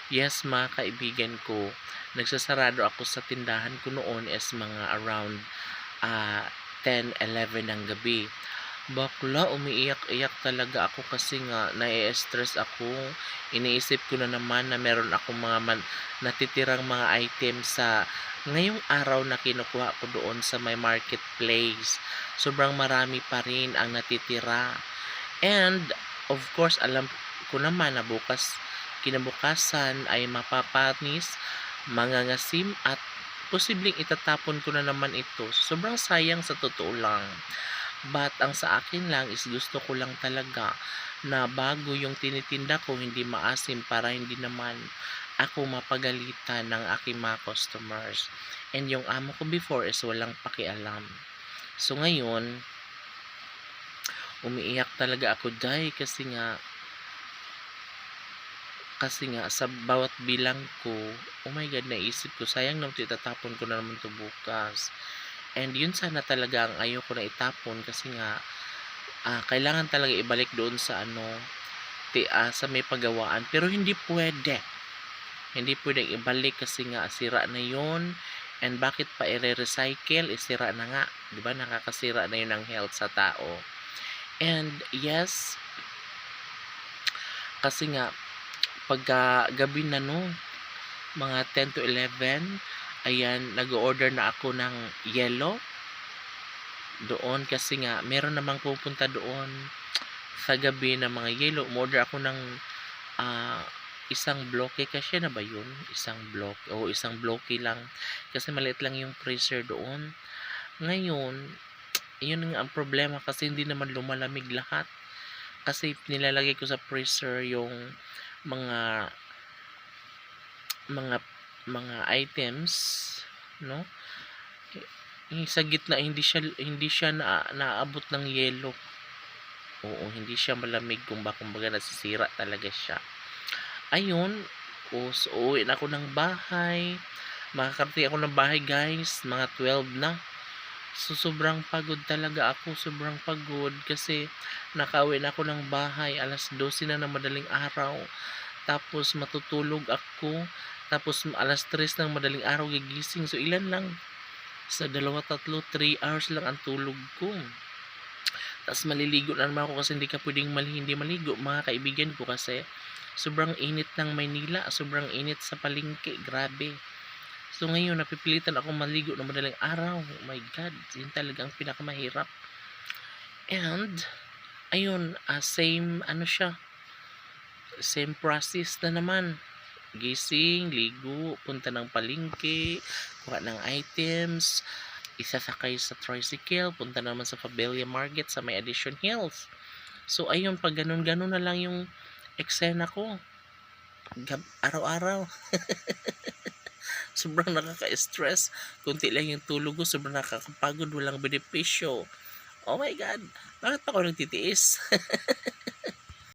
Yes, mga kaibigan ko, nagsasarado ako sa tindahan ko noon is mga around 10, 11 ng gabi. Bakla, umiiyak-iyak talaga ako kasi nga nai-stress ako. Iniisip ko na naman na meron akong natitirang mga item sa ngayong araw na kinukuha ko doon sa my marketplace. Sobrang marami pa rin ang natitira. And of course, alam ko naman na kinabukasan ay mapapanis, mangangasim at posibleng itatapon ko na naman ito. Sobrang sayang sa totoo lang. But ang sa akin lang is gusto ko lang talaga na bago yung tinitinda ko hindi maasim para hindi naman ako mapagalitan ng aking mga customers. And yung amo ko before is walang pakialam. So ngayon, umiiyak talaga ako dahil kasi nga sa bawat bilang ko, oh my god, naisip ko sayang naman ito, itatapon ko na naman ito bukas. And yun sana talaga ang ayoko na itapon kasi nga kailangan talaga ibalik doon sa sa may pagawaan, pero hindi pwedeng ibalik kasi nga sira na yun. And bakit pa i-recycle, sira na nga, di ba? Nakakasira na yun ng health sa tao. And yes, kasi nga pagka gabi na no, mga 10 to 11, ayan, nag-order na ako ng yellow doon kasi nga meron namang pupunta doon sa gabi ng mga yellow. Umorder ako ng ah, isang bloke kasi na ba yun? Isang bloke lang kasi maliit lang yung freezer doon. Ngayon, yun nga ang problema kasi hindi naman lumalamig lahat kasi nilalagay ko sa freezer yung mga mga mga items, no? Sa gitna hindi siya naaabot ng yelo. Oo, hindi siya malamig, kumbaga nasisira talaga siya. Ayun, so uuwi na ako ng bahay. Makakarating ako ng bahay, guys, mga 12 na. So sobrang pagod talaga ako, sobrang pagod kasi nakauwi na ako ng bahay alas 12 na ng madaling araw. Tapos matutulog ako. Tapos alas 3 ng madaling araw gigising. So ilan lang? Sa dalawa, tatlo, 3 hours lang ang tulog ko. Tapos maliligo na naman ako kasi hindi ka pwedeng hindi maligo, mga kaibigan ko, kasi sobrang init ng Maynila, sobrang init sa palengke, grabe. So ngayon napipilitan ako maligo ng madaling araw. Oh my god, yun talaga ang pinakamahirap. And ayun, same process na naman. Gising, ligo, punta ng palengke, kuha ng items, isasakay sa tricycle, punta naman sa Pabelia Market sa may Addition Hills. So ayun, pag ganun-ganun na lang yung eksena ko araw-araw. Sobrang nakaka-stress, kunti lang yung tulog ko, sobrang nakakapagod, walang benepisyo. Oh my god, bakit ako nagtitiis?